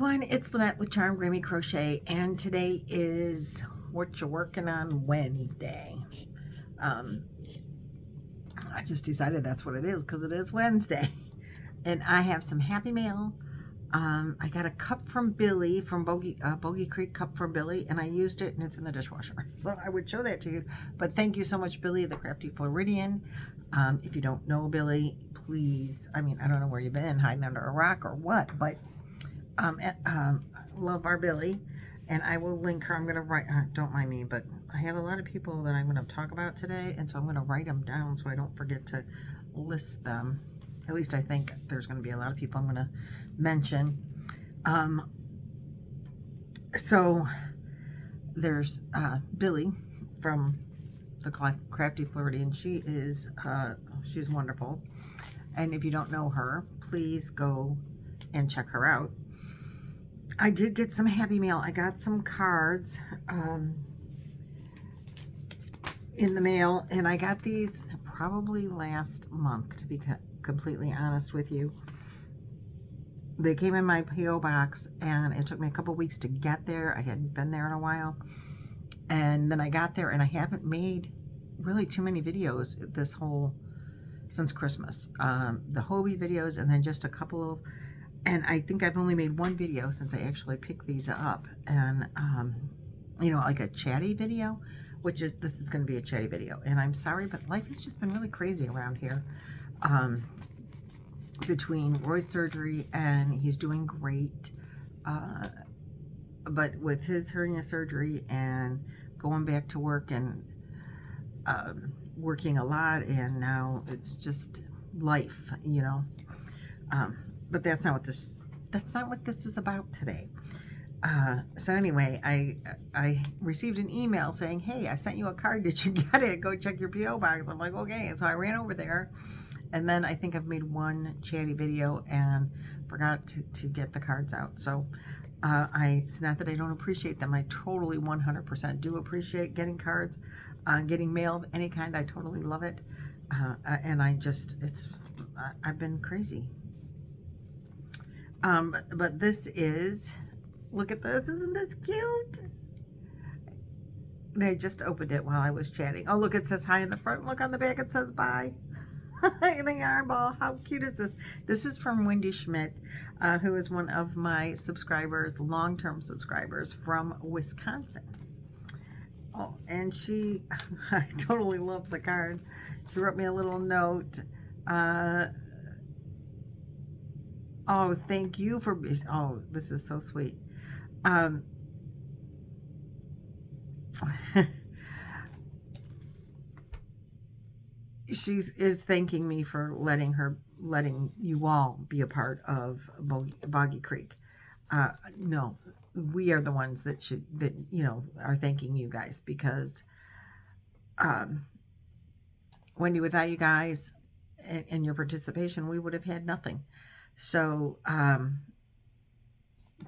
everyone, it's Lynette with Charmed Grammy Crochet, and today is What You're Working On Wednesday. I just decided that's what it is because it is Wednesday, and I have some happy mail. I got a cup from Billy from Bogey Creek cup from Billy, and I used it, and it's in the dishwasher. So I would show that to you. But thank you so much, Billy, the Crafty Floridian. If you don't know Billy, please. I mean, I don't know where you've been, hiding under a rock or what, but love our Billy, and I will link her. I'm going to write, don't mind me, but I have a lot of people that I'm going to talk about today, and so I'm going to write them down so I don't forget to list them. At least I think there's going to be a lot of people I'm going to mention. So there's Billy from the Crafty Floridian. She is she's wonderful, and if you don't know her, please go and check her out. I did get some happy mail. I got some cards in the mail, and I got these probably last month, to be completely honest with you. They came in my P.O. box, and it took me a couple weeks to get there. I hadn't been there in a while, and then I got there, and I haven't made really too many videos since Christmas. The Hobie videos, and then just a couple of, and I think I've only made one video since I actually picked these up, and you know, like a chatty video, which is, this is going to be a chatty video, and I'm sorry, but life has just been really crazy around here. Between Roy's surgery, and he's doing great, but with his hernia surgery and going back to work and working a lot, and now it's just life, you know. But that's not what this is about today. So anyway, I received an email saying, hey, I sent you a card, did you get it? Go check your P.O. box. I'm like, okay. So I ran over there, and then I think I've made one chatty video and forgot to get the cards out. So it's not that I don't appreciate them. I totally 100% do appreciate getting cards, getting mail of any kind. I totally love it. And I've been crazy. But this is, look at this, isn't this cute? I just opened it while I was chatting. Oh, look, it says hi in the front. Look on the back, it says bye. And the yarn ball, how cute is this? This is from Wendy Schmidt, who is one of my subscribers, long-term subscribers from Wisconsin. Oh, and I totally love the card. She wrote me a little note. Oh, thank you for, oh, this is so sweet. She is thanking me for letting you all be a part of Boggy Creek. No, we are the ones that you know, are thanking you guys, because Wendy, without you guys and your participation, we would have had nothing. So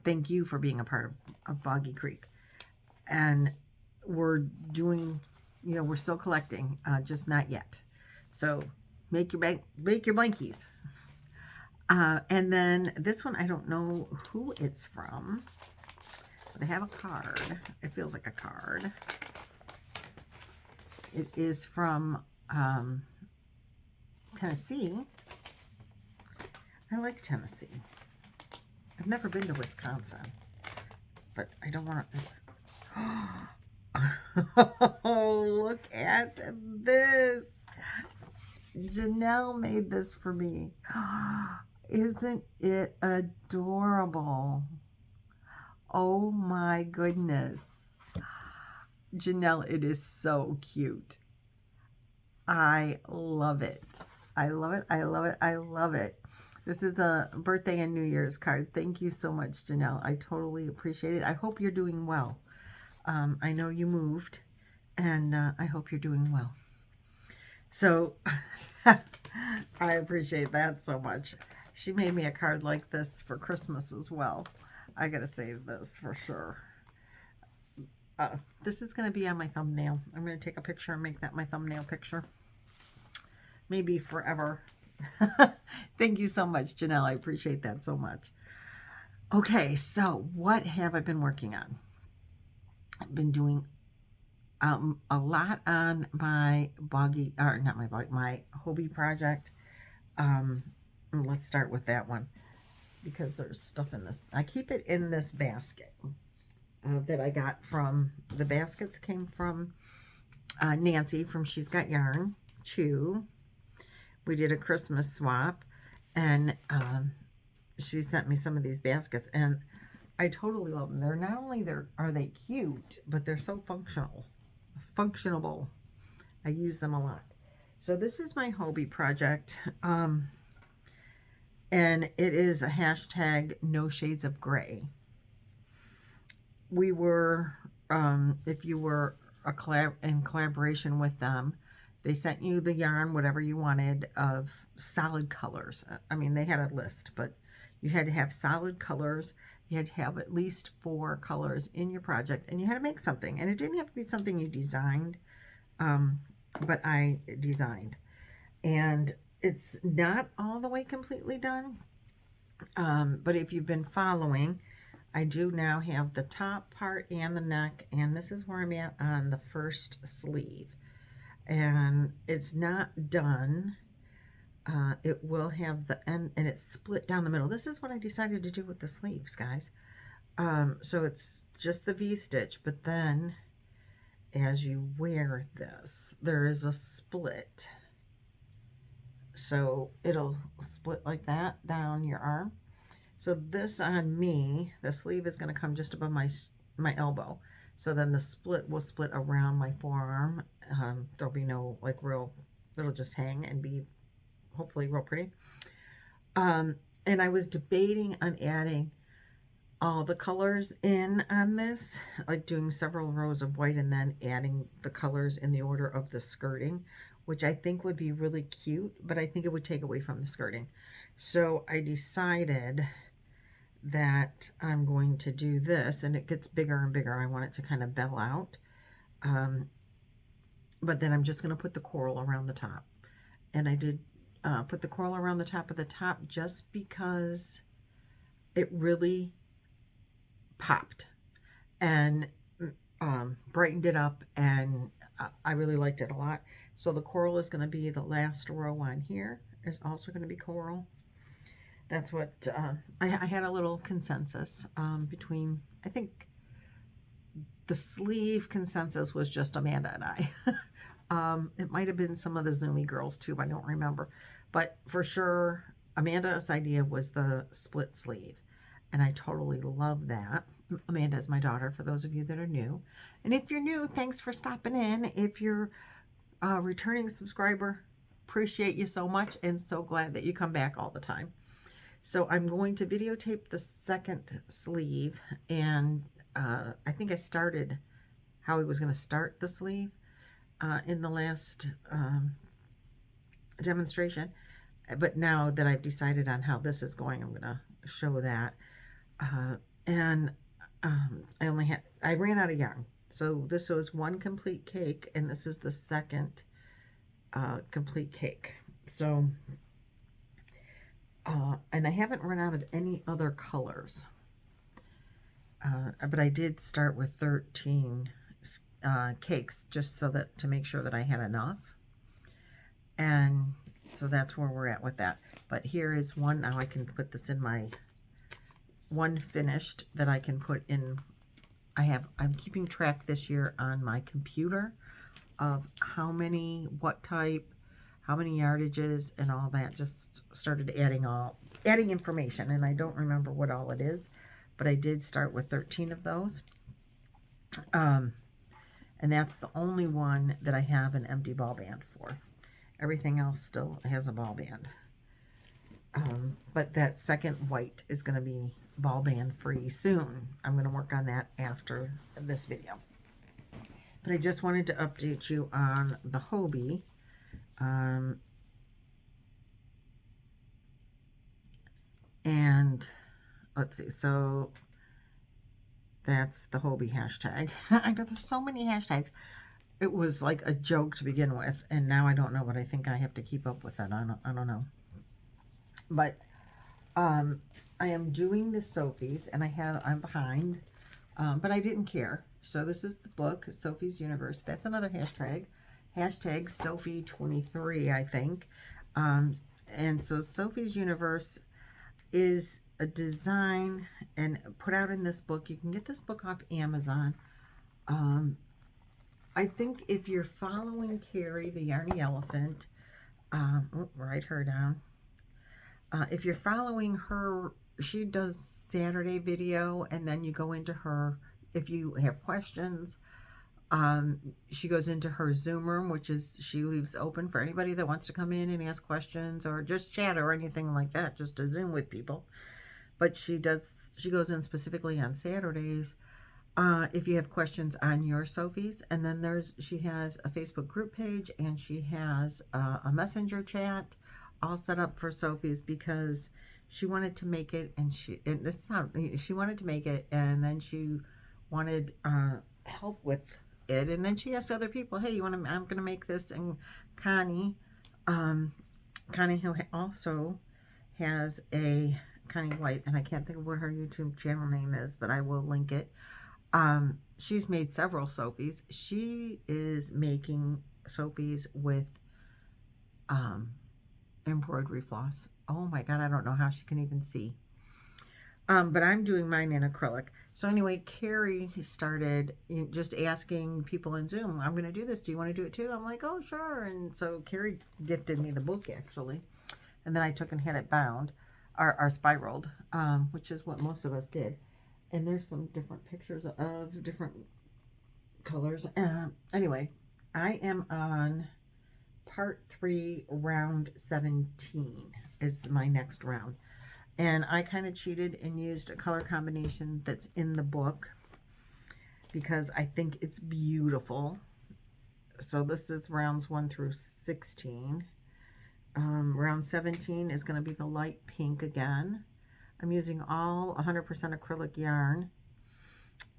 thank you for being a part of Boggy Creek. And we're doing, you know, we're still collecting, just not yet. So make your blankies. And then this one, I don't know who it's from, but I have a card. It feels like a card. It is from Tennessee. I like Tennessee. I've never been to Wisconsin, but I don't want to. Oh, look at this. Janelle made this for me. Isn't it adorable? Oh my goodness. Janelle, it is so cute. I love it. I love it. I love it. I love it. This is a birthday and New Year's card. Thank you so much, Janelle. I totally appreciate it. I hope you're doing well. I know you moved, and I hope you're doing well. So I appreciate that so much. She made me a card like this for Christmas as well. I gotta save this for sure. This is going to be on my thumbnail. I'm going to take a picture and make that my thumbnail picture. Maybe forever. Thank you so much, Janelle. I appreciate that so much. Okay, so what have I been working on? I've been doing a lot on my boggy, or not my boggy, my Hobie project. Um, let's start with that one because there's stuff in this. I keep it in this basket that I got from, the baskets came from Nancy from She's Got Yarn too. We did a Christmas swap, and she sent me some of these baskets, and I totally love them. They're not only are they cute, but they're so functionable. I use them a lot. So this is my Hobie project, and it is a hashtag no shades of gray. We were, if you were in collaboration with them, they sent you the yarn, whatever you wanted, of solid colors. I mean, they had a list, but you had to have solid colors. You had to have at least 4 colors in your project, and you had to make something. And it didn't have to be something you designed, but I designed. And it's not all the way completely done, but if you've been following, I do now have the top part and the neck, and this is where I'm at on the first sleeve. And it's not done. It will have the end, and it's split down the middle. This is what I decided to do with the sleeves, guys. So it's just the V-stitch, but then as you wear this, there is a split. So it'll split like that down your arm. So this on me, the sleeve is going to come just above my elbow. So then the split will split around my forearm. There'll be no like real, it'll just hang and be hopefully real pretty. And I was debating on adding all the colors in on this, like doing several rows of white and then adding the colors in the order of the skirting, which I think would be really cute, but I think it would take away from the skirting. So I decided that I'm going to do this, and it gets bigger and bigger. I want it to kind of bell out. But then I'm just going to put the coral around the top. And I did put the coral around the top of the top just because it really popped and brightened it up, and I really liked it a lot. So the coral is going to be the last row on here. Is also going to be coral. That's what I had a little consensus between, I think the sleeve consensus was just Amanda and I. It might have been some of the Zoomy girls too, I don't remember. But for sure, Amanda's idea was the split sleeve. And I totally love that. Amanda is my daughter, for those of you that are new. And if you're new, thanks for stopping in. If you're a returning subscriber, appreciate you so much and so glad that you come back all the time. So I'm going to videotape the second sleeve, and I think I started how I was going to start the sleeve in the last demonstration. But now that I've decided on how this is going, I'm going to show that. And I ran out of yarn. So this was one complete cake, and this is the second complete cake. So, and I haven't run out of any other colors. But I did start with 13 cakes just so that to make sure that I had enough. And so that's where we're at with that. But here is one. Now I can put this in my one finished that I can put in. I'm keeping track this year on my computer of how many, what type, how many yardages, and all that. Just started adding information, and I don't remember what all it is, but I did start with 13 of those. And that's the only one that I have an empty ball band for. Everything else still has a ball band. But that second white is going to be ball band free soon. I'm going to work on that after this video. But I just wanted to update you on the Hobie. And let's see, so that's the Hobie hashtag. I know there's so many hashtags. It was like a joke to begin with, and now I don't know, but I think I have to keep up with it. I don't know. But I am doing the Sophies, and I'm behind, but I didn't care. So this is the book, Sophie's Universe. That's another hashtag. Hashtag Sophie23, I think. And so Sophie's Universe is a design and put out in this book. You can get this book off Amazon. I think if you're following Carrie, the Yarny Elephant, write her down. If you're following her, she does Saturday video, and then you go into her, if you have questions, she goes into her Zoom room, which is, she leaves open for anybody that wants to come in and ask questions or just chat or anything like that, just to Zoom with people. But she goes in specifically on Saturdays, if you have questions on your Sophies. And then she has a Facebook group page, and she has a messenger chat all set up for Sophies, because she wanted to make it, and she wanted to make it, and then she wanted help with it, and then she asked other people, hey, I'm gonna make this. And Connie, who also has a Connie White, and I can't think of what her YouTube channel name is, but I will link it. She's made several Sophies. She is making Sophies with embroidery floss. Oh my god, I don't know how she can even see. But I'm doing mine in acrylic. So anyway, Carrie started just asking people in Zoom, I'm going to do this. Do you want to do it too? I'm like, oh, sure. And so Carrie gifted me the book, actually. And then I took and had it bound, or spiraled, which is what most of us did. And there's some different pictures of different colors. Anyway, I am on part 3, round 17 is my next round. And I kind of cheated and used a color combination that's in the book, because I think it's beautiful. So this is rounds 1 through 16. Round 17 is going to be the light pink again. I'm using all 100% acrylic yarn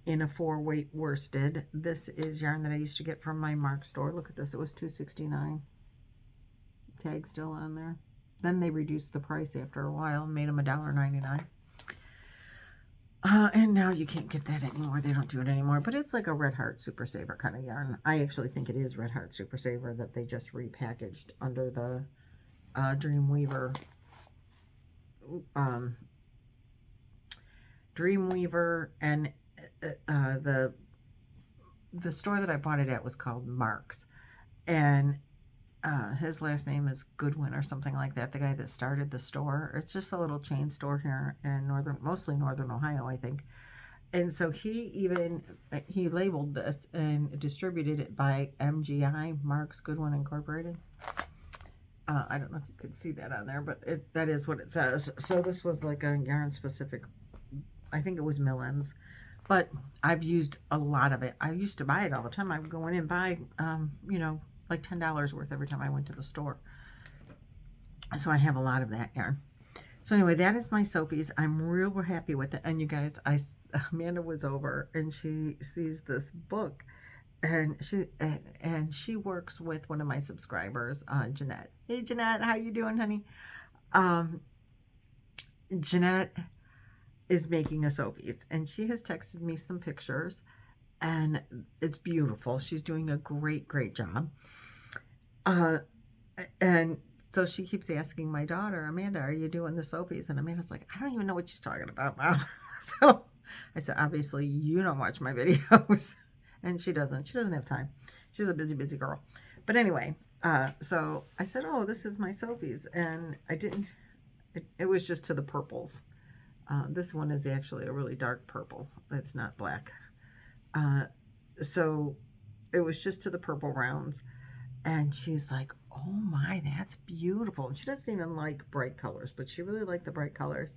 in a 4-weight worsted. This is yarn that I used to get from my Mark store. Look at this. It was $2.69. Tag still on there. Then they reduced the price after a while and made them $1.99. And now you can't get that anymore. They don't do it anymore. But it's like a Red Heart Super Saver kind of yarn. I actually think it is Red Heart Super Saver that they just repackaged under the Dreamweaver. Dreamweaver, and the store that I bought it at was called Mark's. And his last name is Goodwin or something like that, the guy that started the store. It's just a little chain store here in mostly northern Ohio, I think. And so he labeled this and distributed it by MGI, Mark's Goodwin Incorporated. I don't know if you could see that on there, but that is what it says. So this was like a yarn specific, I think it was Millens, but I've used a lot of it. I used to buy it all the time. I would go in and buy, like $10 worth every time I went to the store. So I have a lot of that yarn. So anyway, that is my Sophies. I'm real happy with it. And you guys, Amanda was over, and she sees this book, and she works with one of my subscribers, Jeanette. Hey Jeanette, how you doing, honey? Jeanette is making a Sophies, and she has texted me some pictures, and it's beautiful. She's doing a great job. And so she keeps asking my daughter, Amanda, are you doing the Sophies? And Amanda's like, I don't even know what she's talking about, Mom. So I said, obviously you don't watch my videos. And she doesn't have time. She's a busy girl. But anyway, so I said, oh, this is my Sophies. And I didn't, it was just to the purples. This one is actually a really dark purple. It's not black. So it was just to the purple rounds. And she's like, oh my, that's beautiful. And she doesn't even like bright colors, but she really liked the bright colors.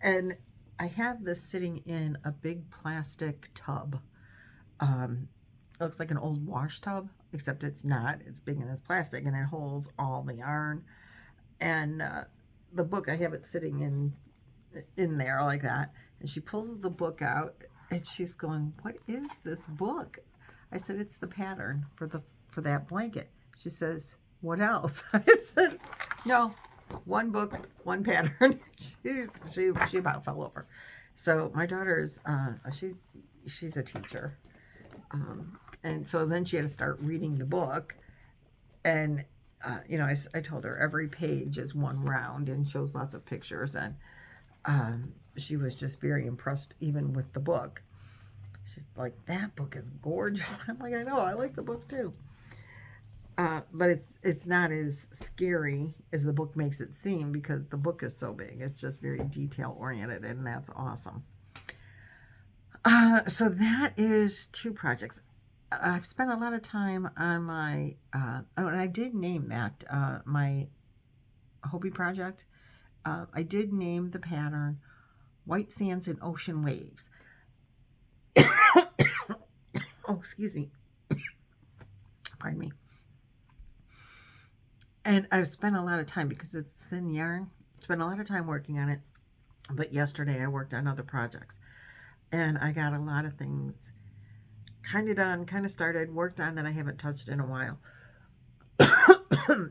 And I have this sitting in a big plastic tub. It looks like an old wash tub, except it's not. It's big and it's plastic, and it holds all the yarn. And the book, I have it sitting in there like that. And she pulls the book out, and she's going, what is this book? I said, it's the pattern for that blanket. She says, what else? I said, no, one book, one pattern. she about fell over. So my daughter's she's a teacher, and so then she had to start reading the book, and I told her every page is one round and shows lots of pictures, and she was just very impressed even with the book. She's like, that book is gorgeous. I'm like, I know, I like the book too. But it's not as scary as the book makes it seem because the book is so big. It's just very detail oriented, and that's awesome. So that is 2 projects. I've spent a lot of time on my, and I did name that my Hobie project. I did name the pattern White Sands and Ocean Waves. Oh, excuse me. Pardon me. And I've spent a lot of time because it's thin yarn. Spent a lot of time working on it. But yesterday I worked on other projects. And I got a lot of things kind of done, kind of started, worked on that I haven't touched in a while.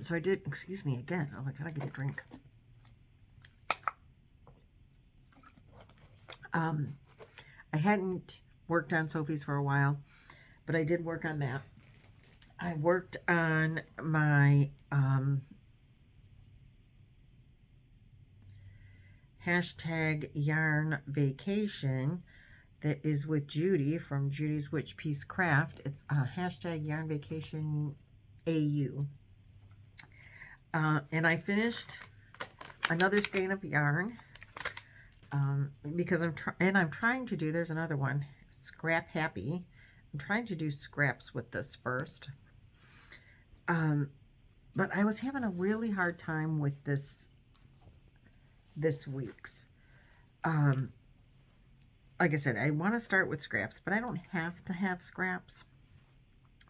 So I did, excuse me again. Oh, I gotta get a drink. I hadn't worked on Sophie's for a while, but I did work on that. I worked on my hashtag yarn vacation that is with Judy from Judy's Witch Piece Craft. It's hashtag yarn vacation AU. And I finished another skein of yarn because I'm trying to do, there's another one, Scrap Happy. I'm trying to do scraps with this first. But I was having a really hard time with this week's. Like I said, I want to start with scraps, but I don't have to have scraps.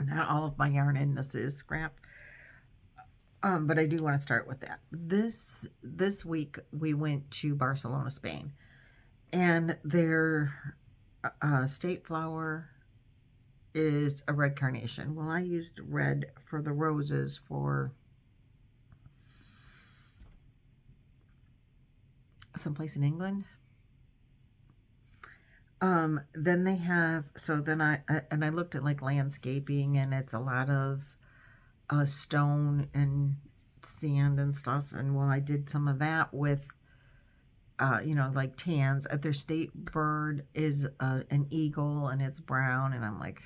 Not all of my yarn in this is scrap. But I do want to start with that. This week we went to Barcelona, Spain, and their state flower is a red carnation. Well, I used red for the roses for someplace in England. Then they have, so then I looked at like landscaping, and it's a lot of stone and sand and stuff. And well, I did some of that with, like tans. Their state bird is an eagle, and it's brown, and I'm like,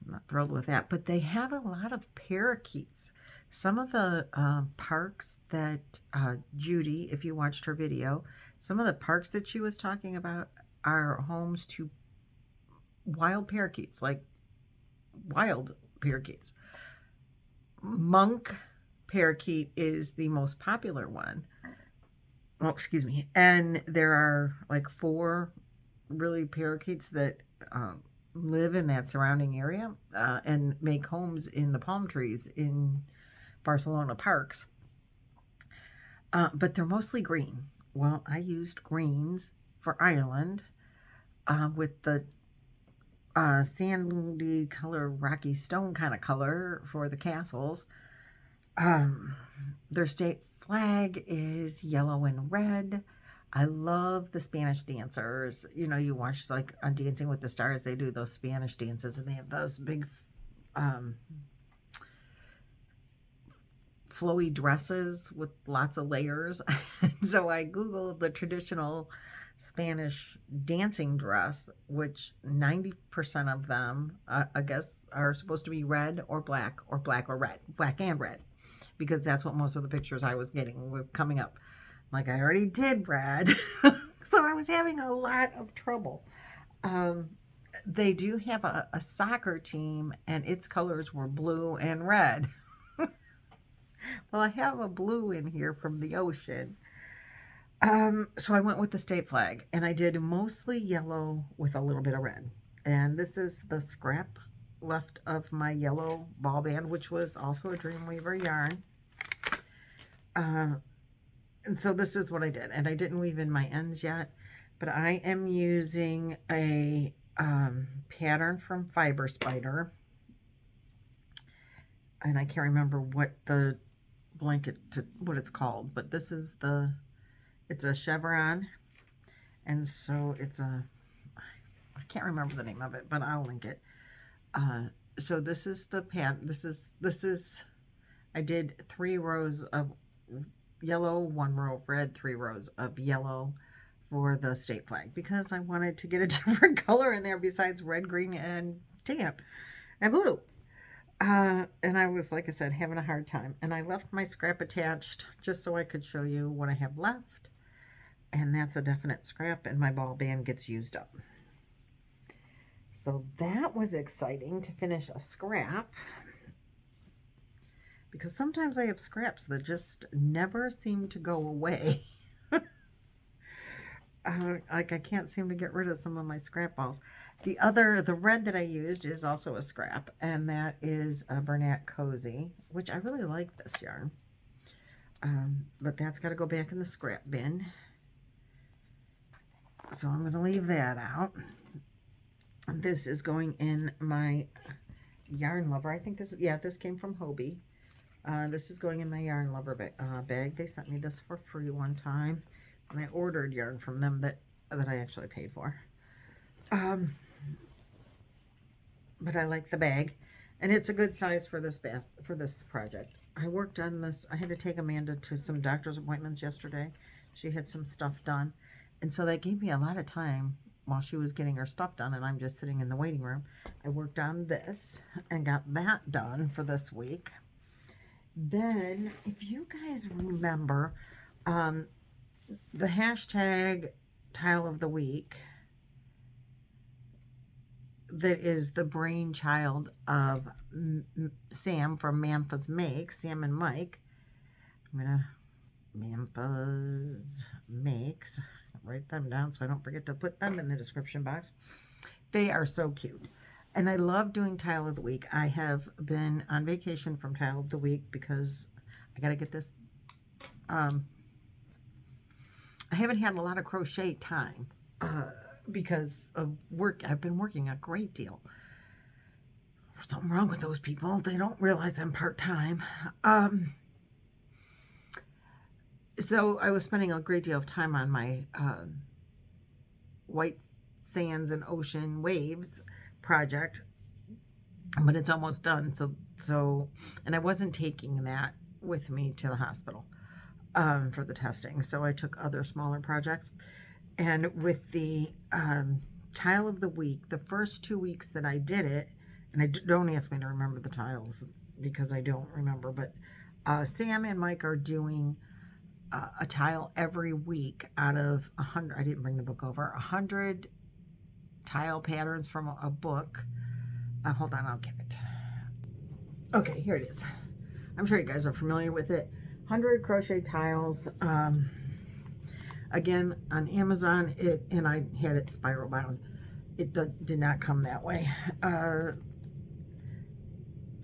I'm not thrilled with that. But they have a lot of parakeets. Some of the parks that Judy, if you watched her video, some of the parks that she was talking about are homes to wild parakeets, like wild parakeets. Monk parakeet is the most popular one. Oh, excuse me. And there are like 4 really parakeets that live in that surrounding area and make homes in the palm trees in Barcelona parks. But they're mostly green. Well, I used greens for Ireland with the sandy color, rocky stone kind of color for the castles. Their state flag is yellow and red. I love the Spanish dancers. You watch like on Dancing with the Stars, they do those Spanish dances, and they have those big flowy dresses with lots of layers. So I Googled the traditional Spanish dancing dress, which 90% of them, I guess, are supposed to be red or black or red, black and red, because that's what most of the pictures I was getting were coming up. Like, I already did red. So I was having a lot of trouble. They do have a soccer team, and its colors were blue and red. Well, I have a blue in here from the ocean. So I went with the state flag, and I did mostly yellow with a little bit of red. And this is the scrap left of my yellow ball band, which was also a Dreamweaver yarn. And so this is what I did. And I didn't weave in my ends yet, but I am using a pattern from Fiber Spider. And I can't remember what the blanket to what it's called, but this is it's a chevron, and so it's I can't remember the name of it, but I'll link it. So this is the pad. This is I did 3 rows of yellow, 1 row of red, 3 rows of yellow for the state flag, because I wanted to get a different color in there besides red, green, and tan and blue. And I was, like I said, having a hard time. And I left my scrap attached just so I could show you what I have left. And that's a definite scrap, and my ball band gets used up. So that was exciting to finish a scrap, because sometimes I have scraps that just never seem to go away. Like, I can't seem to get rid of some of my scrap balls. The red that I used is also a scrap, and that is a Bernat Cozy, which I really like this yarn. But that's got to go back in the scrap bin. So I'm going to leave that out. This is going in my Yarn Lover. I think this came from Hobie. This is going in my Yarn Lover bag. They sent me this for free one time, and I ordered yarn from them that I actually paid for. But I like the bag, and it's a good size for this project. I worked on this. I had to take Amanda to some doctor's appointments yesterday. She had some stuff done, and so that gave me a lot of time while she was getting her stuff done, and I'm just sitting in the waiting room. I worked on this and got that done for this week. Then, if you guys remember, the hashtag tile of the week, that is the brainchild of Sam from Mamfa's Makes, Sam and Mike. I'm gonna Mamfa's Makes, write them down so I don't forget to put them in the description box. They are so cute, and I love doing tile of the week. I have been on vacation from tile of the week because I gotta get this. I haven't had a lot of crochet time because of work. I've been working a great deal. There's something wrong with those people. They don't realize I'm part-time. So I was spending a great deal of time on my White Sands and Ocean Waves project, but it's almost done. So and I wasn't taking that with me to the hospital for the testing. So I took other smaller projects. And with the tile of the week, the first 2 weeks that I did it, and don't ask me to remember the tiles because I don't remember, but Sam and Mike are doing a tile every week out of 100. I didn't bring the book over. 100 tile patterns from a book. Hold on, I'll get it. Okay, here it is. I'm sure you guys are familiar with it. 100 crochet tiles. Again, on Amazon, and I had it spiral bound. It did not come that way.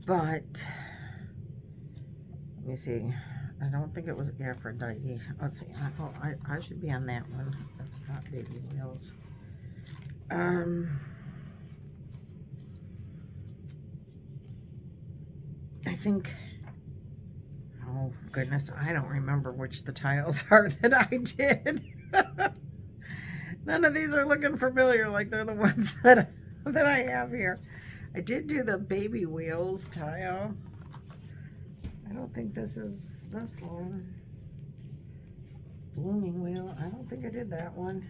But let me see. I don't think it was Aphrodite. Let's see. I should be on that one. That's not baby wheels. I think. Oh goodness, I don't remember which the tiles are that I did. None of these are looking familiar like they're the ones that I have here. I did do the baby wheels tile. I don't think this is this one. Blooming wheel. I don't think I did that one.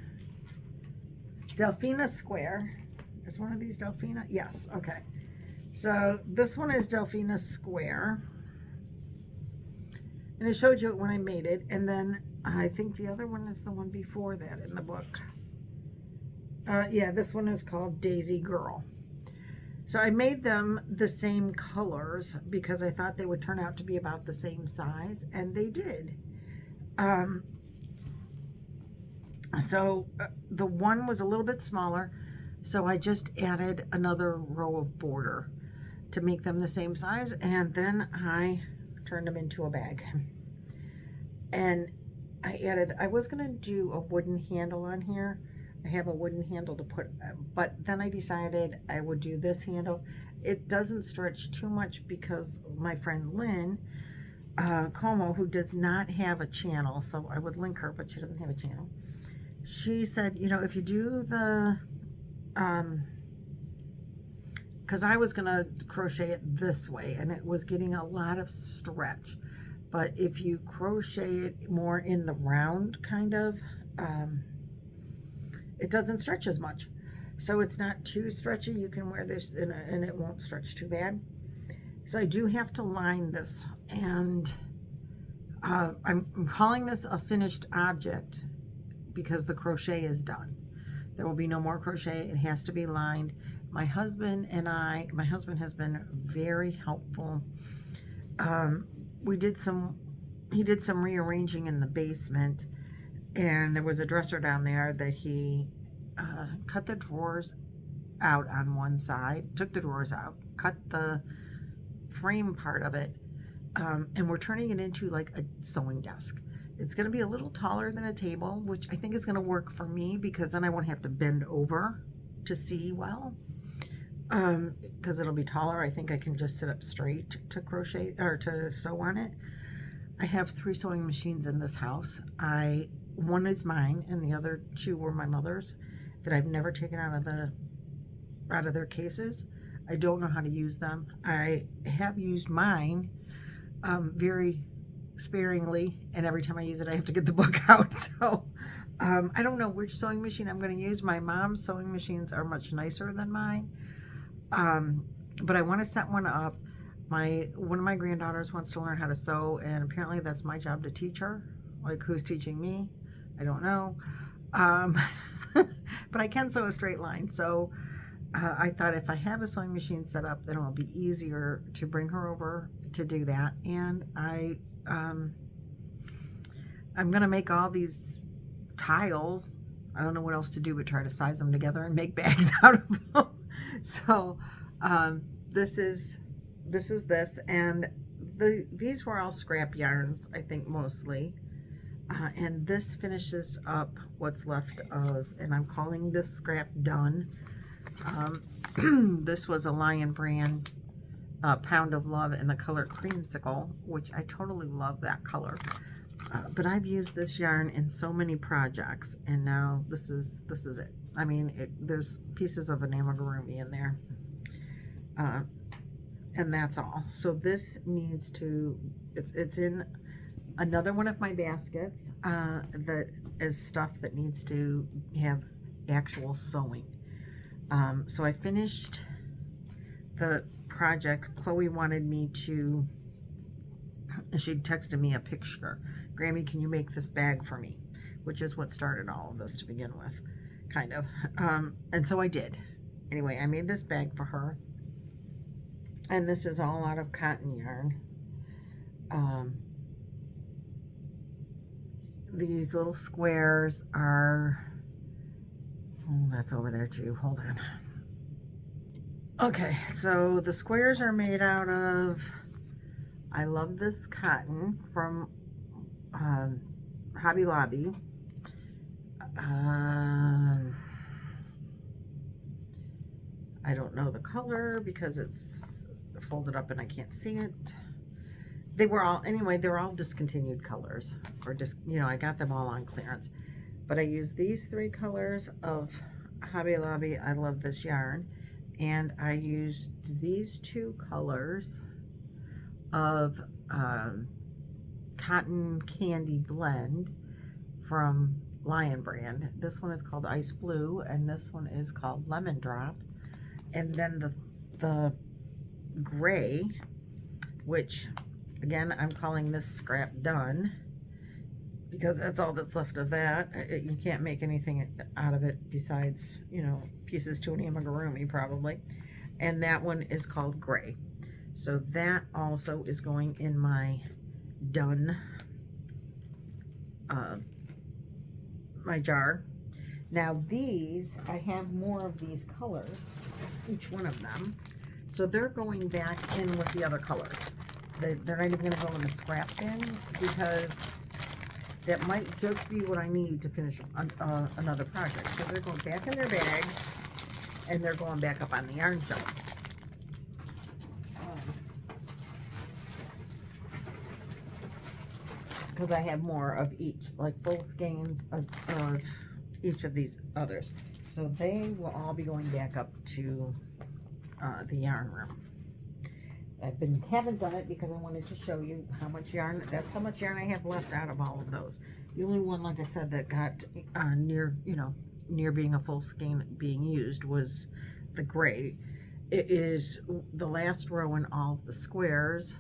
Delphina Square. There's one of these Delphina. Yes, okay. So this one is Delphina Square. And I showed you it when I made it. And then I think the other one is the one before that in the book. Yeah, this one is called Daisy Girl. So I made them the same colors because I thought they would turn out to be about the same size. And they did. So the one was a little bit smaller. So I just added another row of border to make them the same size. And then I turned them into a bag. And I was going to do a wooden handle on here. I have a wooden handle to put, but then I decided I would do this handle. It doesn't stretch too much because my friend Lynn Como, who does not have a channel, so I would link her, but she doesn't have a channel. She said, you know, if you do the, because I was going to crochet it this way, and it was getting a lot of stretch. But if you crochet it more in the round, kind of, it doesn't stretch as much. So it's not too stretchy. You can wear this, and it won't stretch too bad. So I do have to line this, and I'm calling this a finished object because the crochet is done. There will be no more crochet. It has to be lined. My husband has been very helpful. He did some rearranging in the basement, and there was a dresser down there that he cut the drawers out on one side, took the drawers out, cut the frame part of it, and we're turning it into like a sewing desk. It's going to be a little taller than a table, which I think is going to work for me because then I won't have to bend over to see well. Because it'll be taller. I think I can just sit up straight to crochet or to sew on it. I have 3 sewing machines in this house. One is mine, and the other 2 were my mother's that I've never taken out of their cases. I don't know how to use them. I have used mine very sparingly, and every time I use it I have to get the book out. So I don't know which sewing machine I'm going to use. My mom's sewing machines are much nicer than mine, but I want to set one up. One of my granddaughters wants to learn how to sew, and apparently that's my job to teach her. Like, who's teaching me? I don't know. But I can sew a straight line, so I thought if I have a sewing machine set up, then it will be easier to bring her over to do that. And I'm gonna make all these tiles. I don't know what else to do but try to size them together and make bags out of them. So this is this, and these were all scrap yarns, I think, mostly. And this finishes up what's left of, and I'm calling this scrap done. This was a Lion Brand Pound of Love in the color Creamsicle, which I totally love that color. But I've used this yarn in so many projects, and now this is it. I mean, there's pieces of an amigurumi in there, and that's all. So this needs to, it's in another one of my baskets that is stuff that needs to have actual sewing. So I finished the project. Chloe wanted me to, she texted me a picture. Grammy, can you make this bag for me? Which is what started all of this to begin with, kind of. And so I did. Anyway, I made this bag for her. And this is all out of cotton yarn. These little squares are, oh, that's over there too. Hold on. Okay, so the squares are made out of, I love this cotton from Hobby Lobby. I don't know the color because it's folded up and I can't see it. They were all, anyway, they're all discontinued colors, or just, you know, I got them all on clearance. But I used these 3 colors of Hobby Lobby. I love this yarn. And I used these 2 colors of Cotton Candy Blend from Lion Brand. This one is called Ice Blue, and this one is called Lemon Drop. And then the gray, which again, I'm calling this scrap done because that's all that's left of that. You can't make anything out of it besides, you know, pieces to an amigurumi probably. And that one is called gray. So that also is going in my done, my jar. Now these, I have more of these colors, each one of them. So they're going back in with the other colors. They're not even going to go in the scrap bin because that might just be what I need to finish another project. So they're going back in their bags, and they're going back up on the yarn shelf. because I have more of each, like full skeins of each of these others. So they will all be going back up to the yarn room. Haven't done it because I wanted to show you how much yarn, that's how much yarn I have left out of all of those. The only one, like I said, that got near, near being a full skein being used was the gray. It is the last row in all of the squares.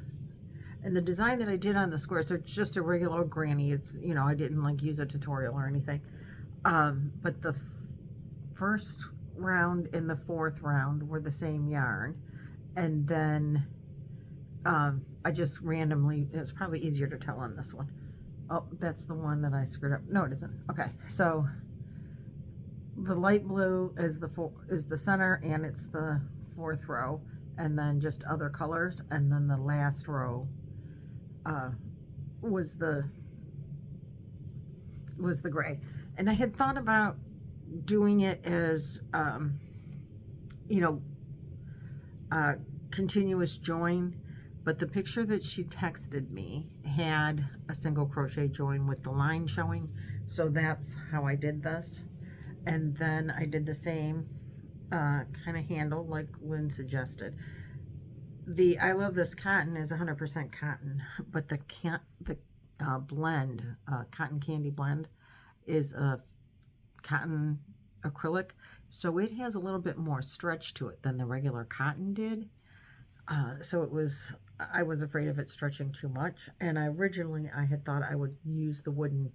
And the design that I did on the squares, they're just a regular granny. It's, I didn't like use a tutorial or anything. But the first round and the fourth round were the same yarn. And then I just randomly, it's probably easier to tell on this one. Oh, that's the one that I screwed up. No, it isn't. Okay, so the light blue is the center, and it's the fourth row, and then just other colors, and then the last row was the gray. And I had thought about doing it as continuous join, but the picture that she texted me had a single crochet join with the line showing, so that's how I did this. And then I did the same kind of handle like Lynn suggested. I love this cotton is 100% cotton, but the blend, cotton candy blend, is a cotton acrylic, so it has a little bit more stretch to it than the regular cotton did. So I was afraid of it stretching too much, and originally I had thought I would use the wooden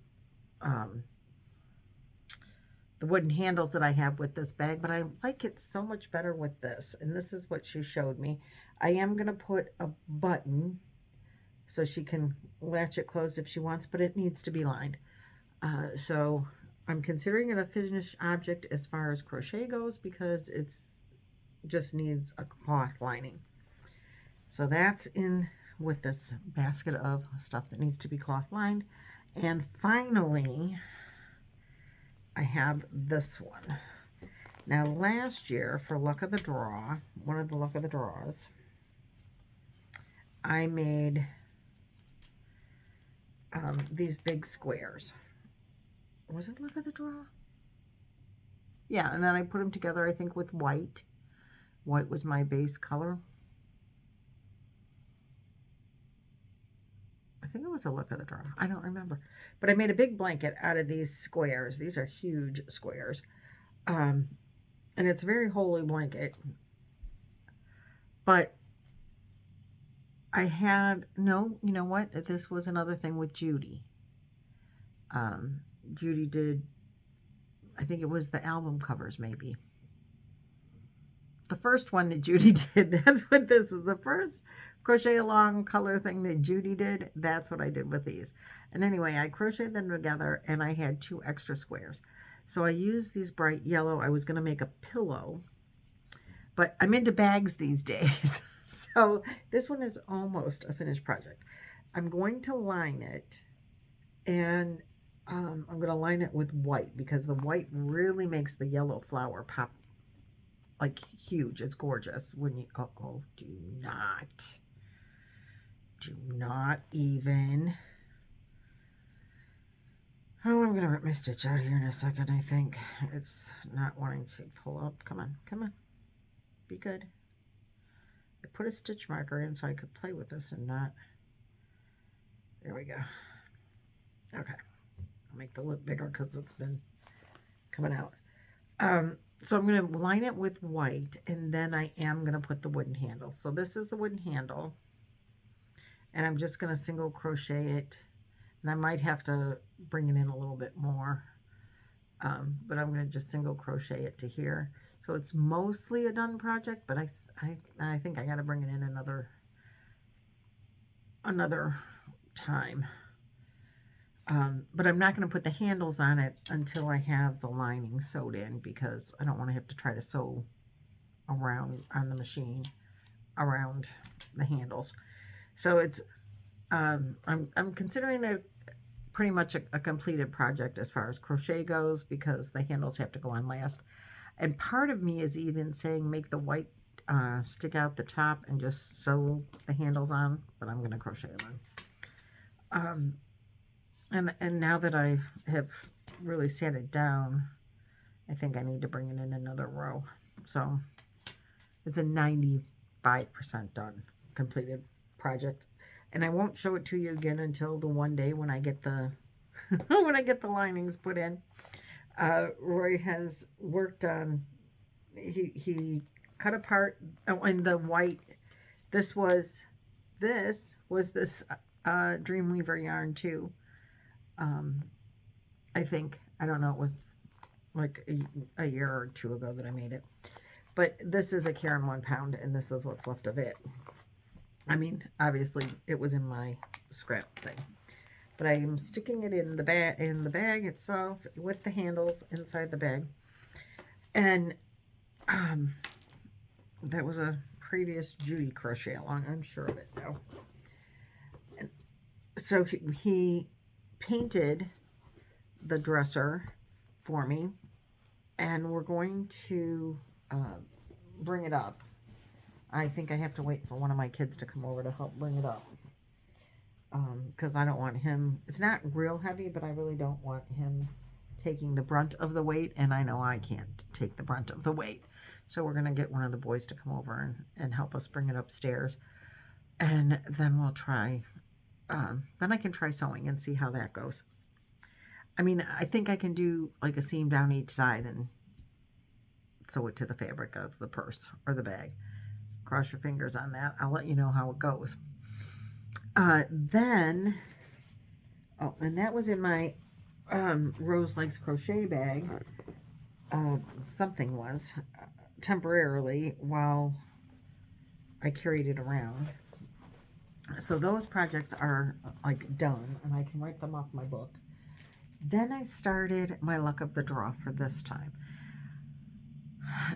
handles that I have with this bag, but I like it so much better with this, and this is what she showed me. I am going to put a button so she can latch it closed if she wants, but it needs to be lined. So I'm considering it a finished object as far as crochet goes because it's just needs a cloth lining. So that's in with this basket of stuff that needs to be cloth lined. And finally, I have this one. Now last year, for luck of the draw, one of the luck of the draws, I made these big squares. Was it luck of the draw? Yeah, and then I put them together, I think, with white. White was my base color. I think it was a luck of the draw. I don't remember. But I made a big blanket out of these squares. These are huge squares. And it's a very holey blanket. But I had, no, you know what? This was another thing with Judy. Judy did, I think it was the album covers maybe. The first one that Judy did, that's what this is. The first crochet along color thing that Judy did, that's what I did with these. And anyway, I crocheted them together and I had 2 extra squares. So I used these bright yellow. I was going to make a pillow, but I'm into bags these days. So this one is almost a finished project. I'm going to line it, and I'm going to line it with white because the white really makes the yellow flower pop like huge. It's gorgeous when you, oh, do not even. Oh, I'm going to rip my stitch out here in a second, I think. It's not wanting to pull up. Come on, come on. Be good. I put a stitch marker in so I could play with this and not. There we go. Okay. I'll make the lip bigger because it's been coming out. So I'm going to line it with white, and then I am going to put the wooden handle. So this is the wooden handle, and I'm just going to single crochet it, and I might have to bring it in a little bit more, but I'm going to just single crochet it to here. So it's mostly a done project, but I think I got to bring it in another time. But I'm not going to put the handles on it until I have the lining sewed in, because I don't want to have to try to sew around on the machine around the handles. So it's I'm considering it pretty much a completed project as far as crochet goes, because the handles have to go on last. And part of me is even saying make the white stick out the top and just sew the handles on, but I'm going to crochet them on. And now that I have really sat it down, I think I need to bring it in another row. So it's a 95% done, completed project. And I won't show it to you again until the one day when I get the when I get the linings put in. Roy has worked on, he cut apart, oh, and the white, this was this Dreamweaver yarn too. I think, I don't know, it was like a year or two ago that I made it. But this is a Karen 1 pound, and this is what's left of it. I mean, obviously it was in my scrap thing, but I am sticking it in the bag itself with the handles inside the bag. And that was a previous Judy crochet along. I'm sure of it now. And so he painted the dresser for me, and we're going to bring it up. I think I have to wait for one of my kids to come over to help bring it up, because I don't want him, it's not real heavy, but I really don't want him taking the brunt of the weight, and I know I can't take the brunt of the weight. So we're going to get one of the boys to come over and help us bring it upstairs, and then we'll try, then I can try sewing and see how that goes. I mean, I think I can do like a seam down each side and sew it to the fabric of the purse or the bag. Cross your fingers on that. I'll let you know how it goes. Then, oh, and that was in my Rose Likes Crochet bag. Something was temporarily while I carried it around. So those projects are like done, and I can write them off my book. Then I started my luck of the draw for this time.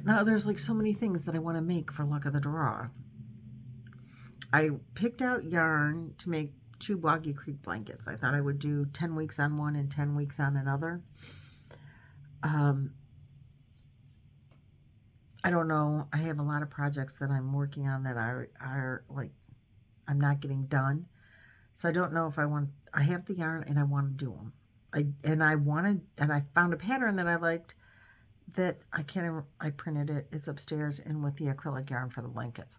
Now there's like so many things that I want to make for luck of the draw. I picked out yarn to make 2 Boggy Creek blankets. I thought I would do 10 weeks on one and 10 weeks on another. I don't know. I have a lot of projects that I'm working on that are like, I'm not getting done. So I don't know if I want, I have the yarn and I want to do them. I found a pattern that I liked that I printed it. It's upstairs and with the acrylic yarn for the blankets.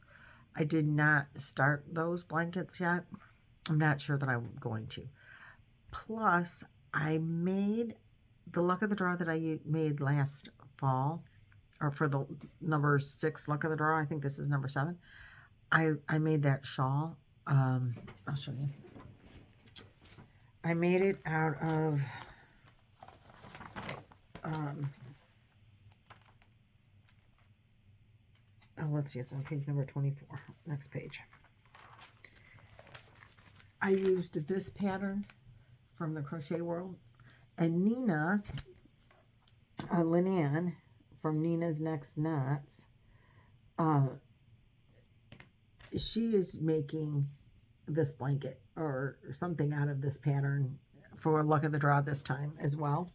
I did not start those blankets yet. I'm not sure that I'm going to. Plus, I made the luck of the draw that I made last fall, or for the number 6 luck of the draw. I think this is number 7. I made that shawl. I'll show you. I made it out of let's see, it's on page number 24, next page. I used this pattern from the Crochet World, and Nina, Lynette from Nina's Next Knots, she is making this blanket or something out of this pattern for luck of the draw this time as well.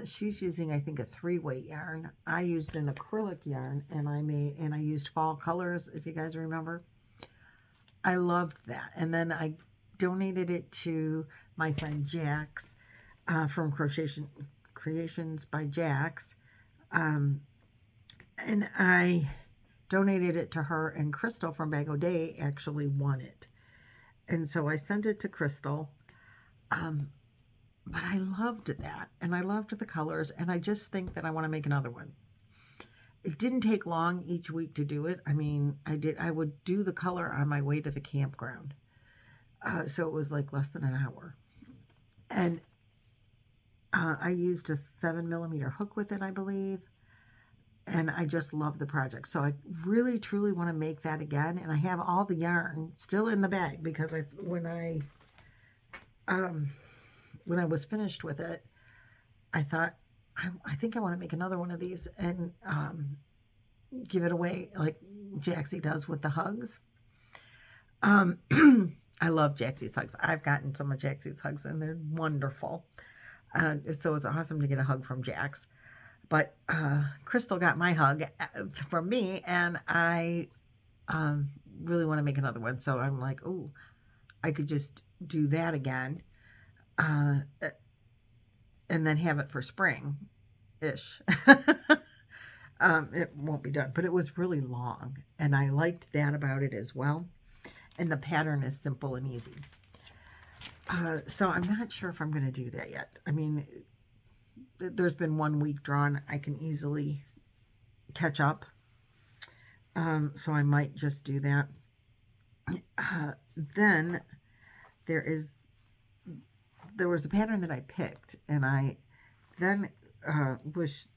She's using, I think, a 3-weight yarn. I used an acrylic yarn, and I used fall colors, if you guys remember. I loved that. And then I donated it to my friend Jax from Creations by Jax. And I donated it to her, and Crystal from Bag O' Day actually won it. And so I sent it to Crystal. But I loved that, and I loved the colors, and I just think that I want to make another one. It didn't take long each week to do it. I mean, I would do the color on my way to the campground. So it was like less than an hour. And I used a 7mm hook with it, I believe. And I just love the project. So I really, truly want to make that again. And I have all the yarn still in the bag, because when I was finished with it, I thought, I think I want to make another one of these and give it away like Jaxie does with the hugs. I love Jaxie's hugs. I've gotten some of Jaxie's hugs, and they're wonderful. So it's awesome to get a hug from Jax. But Crystal got my hug from me, and I really want to make another one. So I'm like, oh, I could just do that again. uh, and then have it for spring-ish. It won't be done, but it was really long, and I liked that about it as well. And the pattern is simple and easy. So I'm not sure if I'm going to do that yet. I mean, there's been 1 week drawn. I can easily catch up. So I might just do that. Then there was a pattern that I picked, and I then was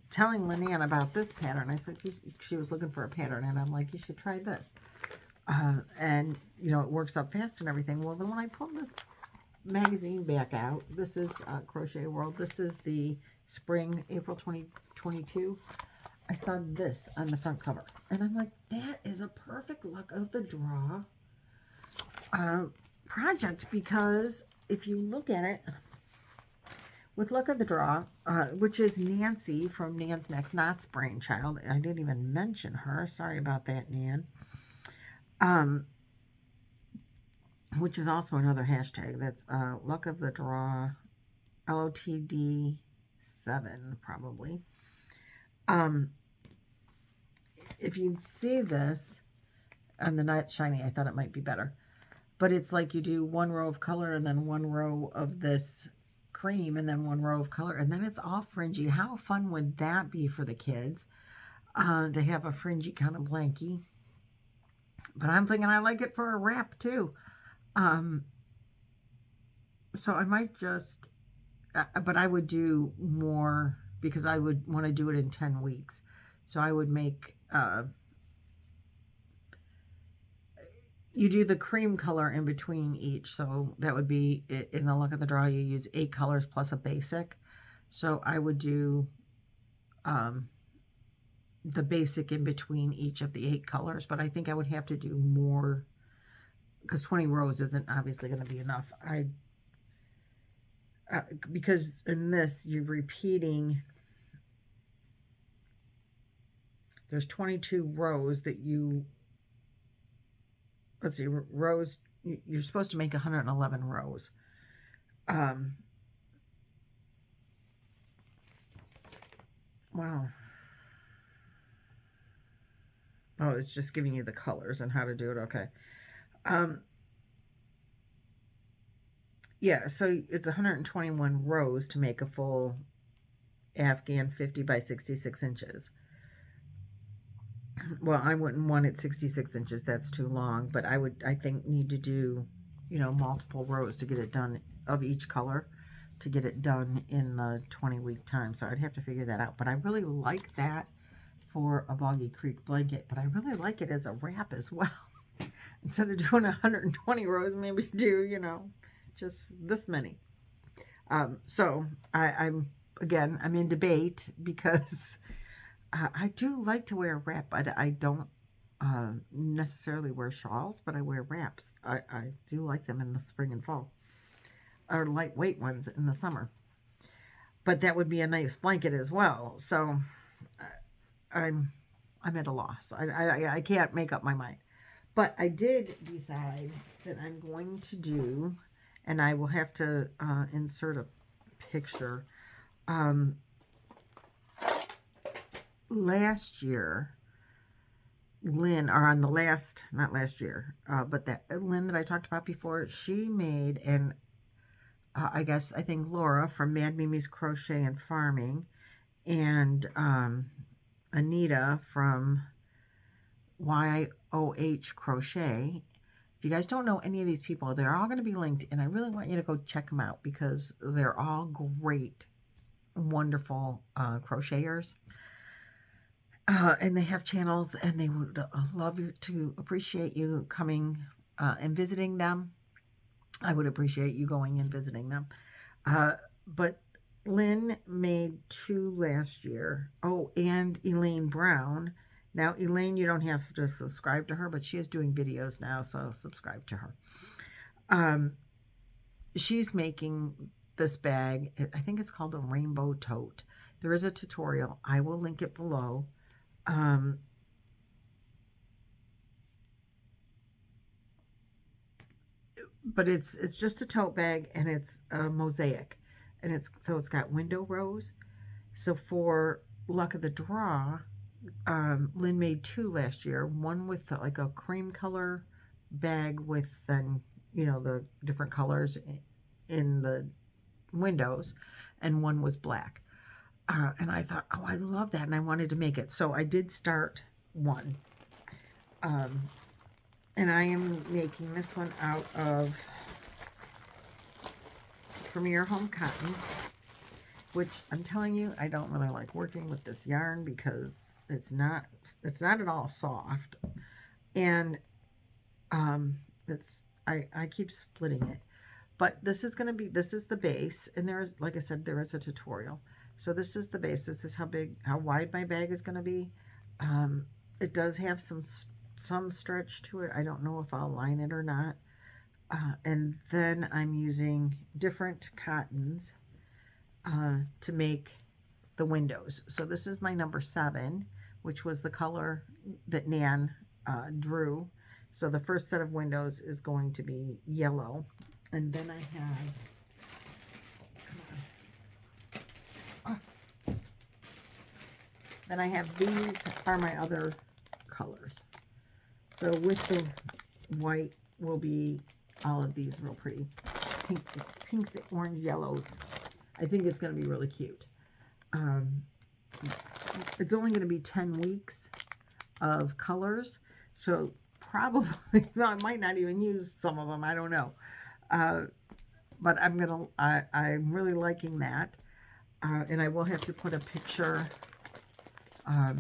telling Lynette about this pattern. I said she was looking for a pattern, and I'm like, you should try this. And, you know, it works up fast and everything. Well, then when I pulled this magazine back out, this is Crochet World. This is the spring, April 2022. I saw this on the front cover, and I'm like, that is a perfect luck of the draw project, because if you look at it with luck of the draw, which is Nancy from Nan's Next Knots brainchild. I didn't even mention her. Sorry about that, Nan. Which is also another hashtag. That's luck of the draw, LOTD 7 probably. If you see this on the Not Shiny, I thought it might be better. But it's like you do 1 row of color and then 1 row of this cream and then 1 row of color, and then it's all fringy. How fun would that be for the kids to have a fringy kind of blankie? But I'm thinking I like it for a wrap too. So I might just, but I would do more because I would want to do it in 10 weeks. So I would make, you do the cream color in between each. So that would be, in the luck of the draw, you use 8 colors plus a basic. So I would do the basic in between each of the 8 colors. But I think I would have to do more, because 20 rows isn't obviously going to be enough. Because in this, you're repeating, there's 22 rows that you, let's see, rows, you're supposed to make 111 rows. Wow. Oh, it's just giving you the colors and how to do it. Okay. Yeah, so it's 121 rows to make a full Afghan 50 by 66 inches. Well, I wouldn't want it 66 inches. That's too long. But I think, need to do, you know, multiple rows to get it done of each color to get it done in the 20-week time. So I'd have to figure that out. But I really like that for a Boggy Creek blanket. But I really like it as a wrap as well. Instead of doing 120 rows, maybe do, you know, just this many. So I'm in debate because I do like to wear a wrap. I don't necessarily wear shawls, but I wear wraps. I do like them in the spring and fall, or lightweight ones in the summer. But that would be a nice blanket as well. So I'm at a loss. I can't make up my mind. But I did decide that I'm going to do, and I will have to insert a picture. Last year, Lynn, or on the last, not last year, but that Lynn that I talked about before, she made, and I think Laura from Mad Mimi's Crochet and Farming, and Anita from YOH Crochet. If you guys don't know any of these people, they're all going to be linked, and I really want you to go check them out because they're all great, wonderful crocheters. And they have channels, and they would love to appreciate you coming and visiting them. I would appreciate you going and visiting them. But Lynn made 2 last year. Oh, and Elaine Brown. Now, Elaine, you don't have to subscribe to her, but she is doing videos now, so subscribe to her. She's making this bag. I think it's called a rainbow tote. There is a tutorial. I will link it below. but it's just a tote bag, and it's a mosaic, and it's got window rows. So for luck of the draw, Lynn made two last year. One with like a cream color bag with then the different colors in the windows, and one was black. And I thought, oh, I love that, and I wanted to make it, so I did start one. And I am making this one out of Premier Home Cotton, which I'm telling you, I don't really like working with this yarn because it's not at all soft, and I keep splitting it. But this is the base, and there's, like I said, there is a tutorial. So this is the base. This is how wide my bag is going to be. It does have some stretch to it. I don't know if I'll line it or not. And then I'm using different cottons to make the windows. So this is my number 7, which was the color that Nan drew. So the first set of windows is going to be yellow. And then I have, these are my other colors. So with the white will be all of these real pretty pinks, orange, yellows. I think it's going to be really cute. It's only going to be 10 weeks of colors, so probably, no, I might not even use some of them, I don't know. But I'm really liking that. And I will have to put a picture. I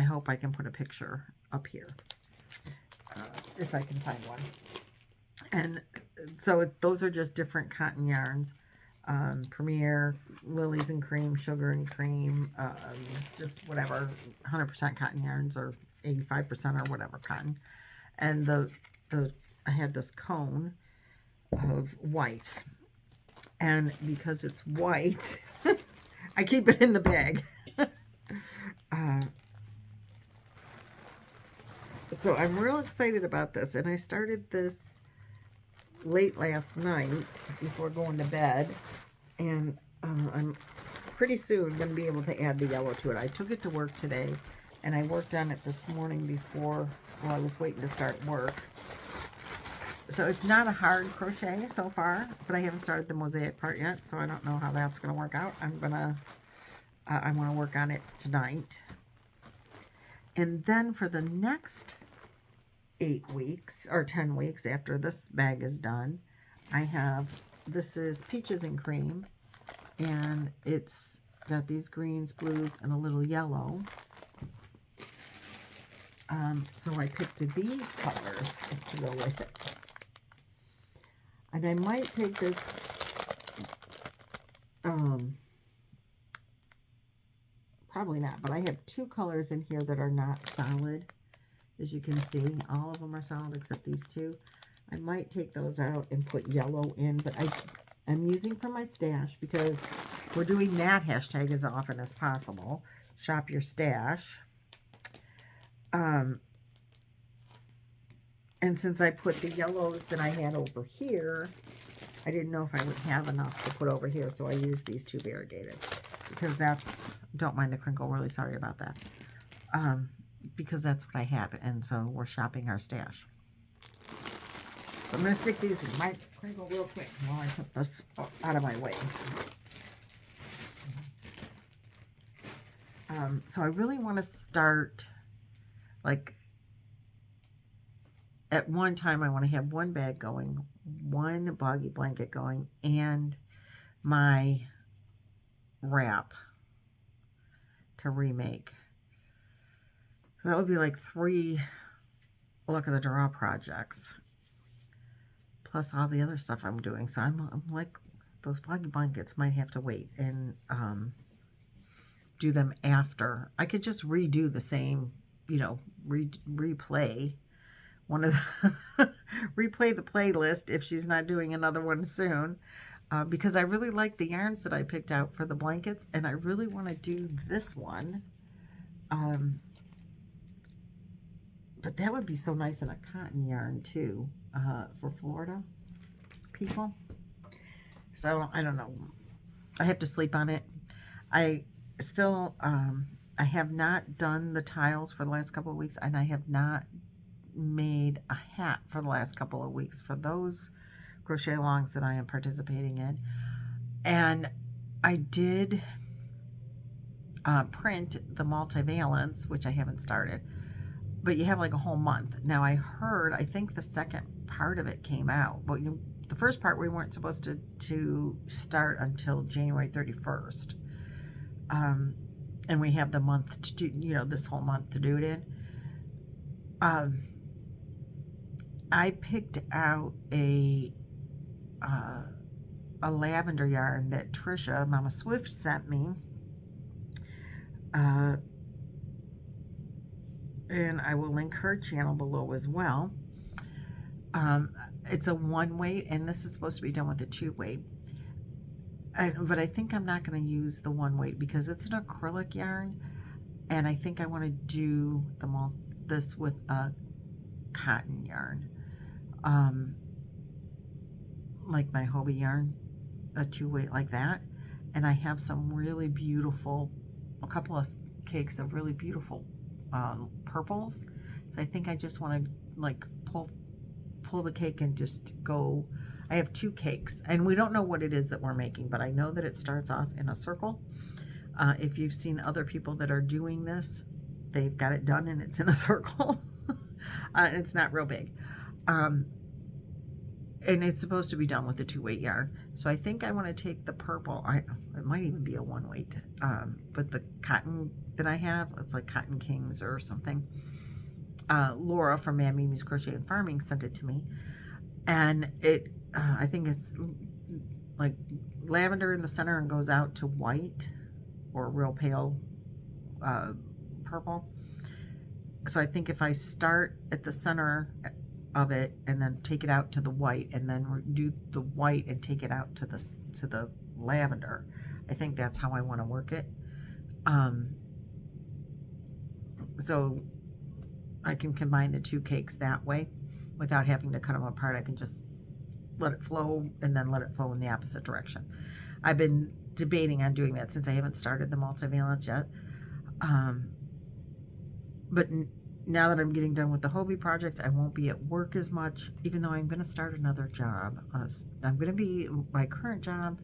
hope I can put a picture up here, if I can find one. And so those are just different cotton yarns. Premier, Lilies and Cream, Sugar and Cream, just whatever, 100% cotton yarns, or 85% or whatever cotton. And I had this cone of white, and because it's white, I keep it in the bag. So I'm real excited about this, and I started this late last night before going to bed, and I'm pretty soon going to be able to add the yellow to it. I took it to work today, and I worked on it this morning before, well, I was waiting to start work. So it's not a hard crochet so far, but I haven't started the mosaic part yet, so I don't know how that's going to work out. I want to work on it tonight. And then for the next 8 weeks or 10 weeks after this bag is done, this is Peaches and Cream, and it's got these greens, blues, and a little yellow. So I picked these colors to go with it. And I might take this, probably not, but I have 2 colors in here that are not solid. As you can see, all of them are solid except these 2. I might take those out and put yellow in, but I'm using for my stash because we're doing that hashtag as often as possible. Shop your stash. And since I put the yellows that I had over here, I didn't know if I would have enough to put over here, so I used these 2 variegated. Because don't mind the crinkle, really sorry about that. Because that's what I had, and so we're shopping our stash. So I'm going to stick these in my crinkle real quick while I put this out of my way. So I really want to start, like, at one time I want to have one bag going, one boggy blanket going, and my wrap to remake. So that would be like 3 Luck of the Draw projects, plus all the other stuff I'm doing. So I'm like, those boggy blankets might have to wait and do them after. I could just redo the same, replay one of the replay the playlist if she's not doing another one soon, because I really like the yarns that I picked out for the blankets, and I really want to do this one, But that would be so nice in a cotton yarn too, for Florida people. So I don't know. I have to sleep on it. I still, I have not done the tiles for the last couple of weeks, and I have not made a hat for the last couple of weeks for those crochet alongs that I am participating in. And I did print the multivalence, which I haven't started, but you have like a whole month. Now I heard, I think the second part of it came out, but the first part we weren't supposed to start until January 31st. And we have the month to do, you know, this whole month to do it in. I picked out a lavender yarn that Trisha, Mama Swift, sent me. And I will link her channel below as well. It's a 1 weight, and this is supposed to be done with a 2 weight. But I think I'm not going to use the 1 weight because it's an acrylic yarn, and I think I want to do this with a cotton yarn, like my Hobie yarn, a 2 weight like that. And I have some really beautiful, a couple of cakes of really beautiful purples. So I think I just want to like pull the cake and just go. I have 2 cakes, and we don't know what it is that we're making, but I know that it starts off in a circle. If you've seen other people that are doing this, they've got it done and it's in a circle. It's not real big. And it's supposed to be done with a 2 weight yarn. So I think I want to take the purple. It might even be a 1 weight. But the cotton that I have, it's like Cotton Kings or something. Laura from Mimi's Crochet and Farming sent it to me. And it, I think it's like lavender in the center and goes out to white or real pale purple. So I think if I start at the center of it and then take it out to the white and then do the white and take it out to the lavender, I think that's how I want to work it. So I can combine the 2 cakes that way without having to cut them apart. I can just let it flow and then let it flow in the opposite direction. I've been debating on doing that since I haven't started the multivalence yet. But now that I'm getting done with the Hobie project, I won't be at work as much, even though I'm going to start another job. I'm going to be, my current job,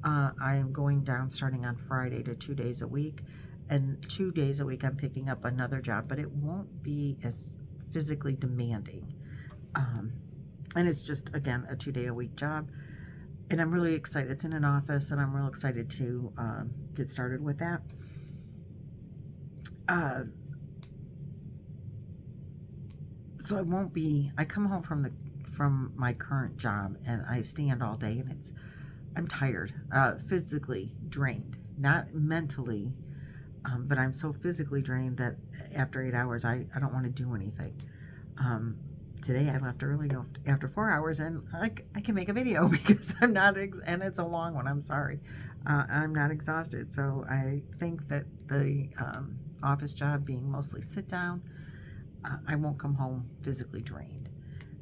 I am going down starting on Friday to 2 days a week. And 2 days a week I'm picking up another job, but it won't be as physically demanding. And it's just, again, a 2-day-a-week job. And I'm really excited. It's in an office, and I'm real excited to get started with that. So I won't be, I come home from my current job, and I stand all day, and I'm tired, physically drained, not mentally, but I'm so physically drained that after 8 hours, I don't want to do anything. Today I left early after 4 hours, and I can make a video because I'm not, and it's a long one, I'm sorry. I'm not exhausted, so I think that the office job being mostly sit down, I won't come home physically drained,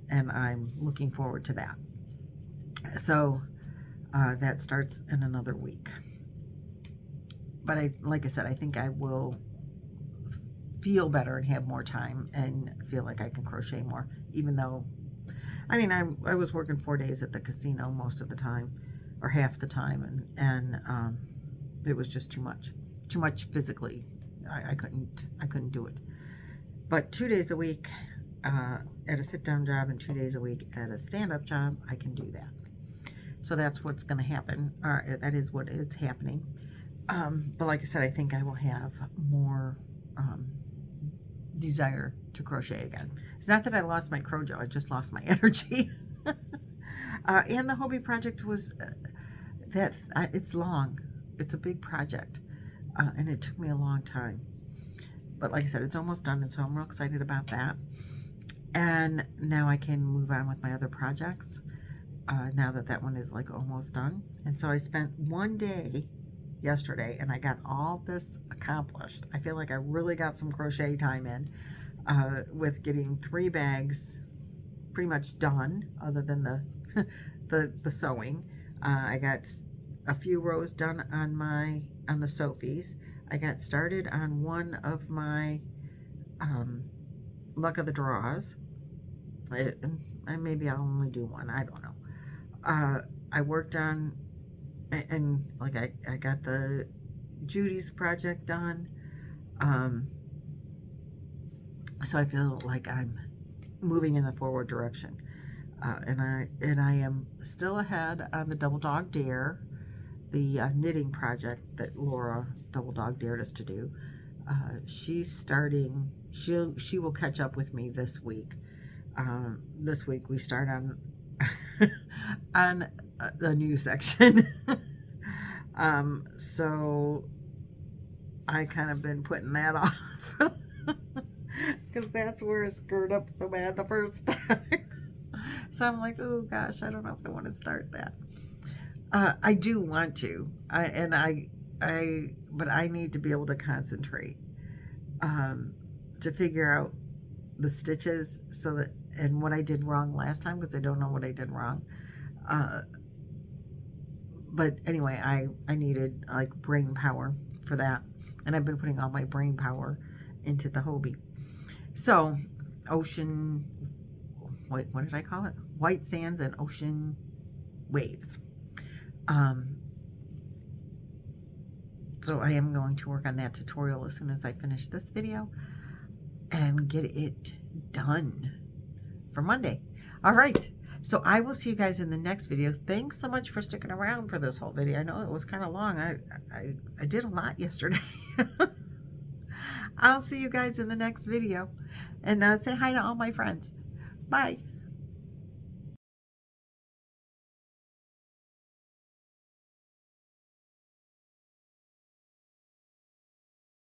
and I'm looking forward to that. So that starts in another week. But like I said, I think I will feel better and have more time and feel like I can crochet more, even though, I mean, I was working 4 days at the casino most of the time, or half the time, and it was just too much physically. I couldn't do it. But 2 days a week at a sit-down job and 2 days a week at a stand-up job, I can do that. So that's what's going to happen. That is what is happening. But like I said, I think I will have more desire to crochet again. It's not that I lost my crojo, I just lost my energy. And the Hobie project was it's long. It's a big project, and it took me a long time. But like I said, it's almost done, and so I'm real excited about that. And now I can move on with my other projects, now that one is like almost done. And so I spent 1 day yesterday, and I got all this accomplished. I feel like I really got some crochet time in. with getting 3 bags pretty much done, other than the sewing. I got a few rows done on the Sophies. I got started on one of my luck of the draws. Maybe I'll only do one, I don't know. I worked on, and like I got the Judy's project done. So I feel like I'm moving in the forward direction. And I am still ahead on the Double Dog Dare, the knitting project that Laura Double Dog dared us to do. She's starting. She will catch up with me this week. This week we start on on the new section. So I kind of been putting that off because that's where it screwed up so bad the first time. So I'm like, oh gosh, I don't know if I want to start that. I do want to, but I need to be able to concentrate to figure out the stitches, so that, and what I did wrong last time, because I don't know what I did wrong. But anyway, I needed like brain power for that, and I've been putting all my brain power into the Hobie. So ocean, what did I call it? White sands and ocean waves. So I am going to work on that tutorial as soon as I finish this video and get it done for Monday. All right. So I will see you guys in the next video. Thanks so much for sticking around for this whole video. I know it was kind of long. I did a lot yesterday. I'll see you guys in the next video. And say hi to all my friends. Bye.